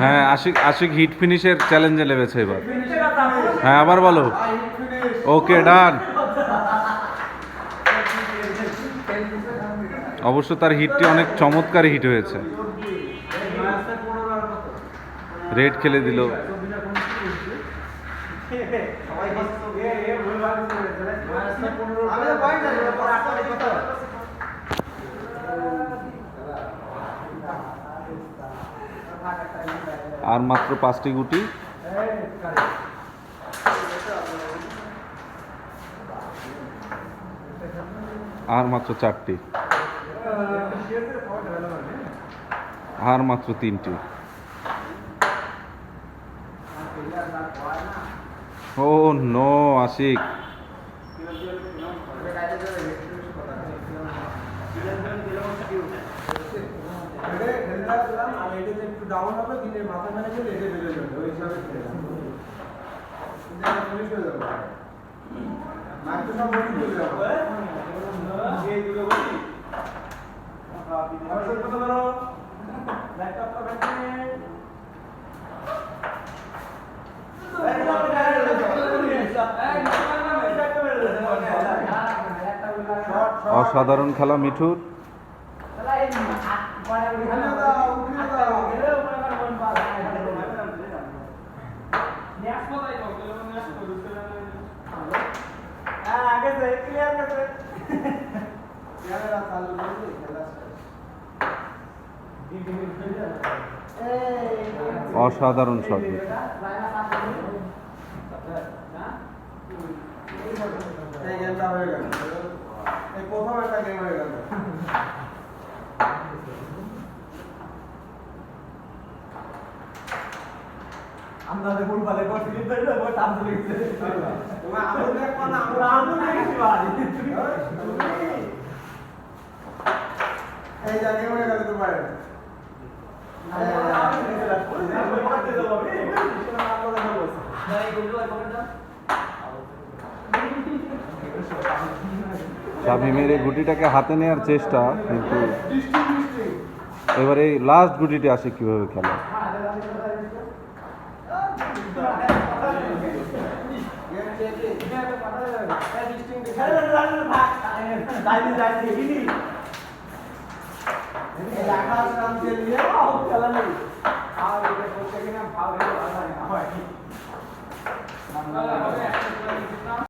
হ্যাঁ, আশিক আশিক হিট ফিনিশের চ্যালেঞ্জে নেমেছে এবার। হ্যাঁ, আবার বলো। ওকে, ডান। অবশ্য তার হিটটি অনেক চমৎকার হিট হয়েছে। রেড খেলে দিল। আর মাত্র 5টি গুটি। আর মাত্র 4টি। আর মাত্র 3টি। ও নো, আশিক। ডাউন হবে কিন্তু মাথা মানে চলে এসে বেরিয়ে যাবে ওই হিসাবে খেললাম পুলিশ হয়ে যাবে মাইক তো সব বন্ধ হয়ে যাবে এই দুটো বলি আর কত বড় ল্যাপটপটা ব্যাটারি অসাধারণ খেলা মিঠুর। অসাধারণ শট। প্রথম একটা গেম হয়ে গেল। আমরা দেখুন ভালো করে ফিলিপ ধরে দেবো টান চলে গেছে তোমার আমল দেখো না আমরা আমল দেখি ভাই এই জায়গায় হয়ে গেল তো ভাই শামিমের এই গুটিটাকে হাতে নেওয়ার চেষ্টা, কিন্তু এবারে লাস্ট গুটিটি আসে কিভাবে খেলা। খেলা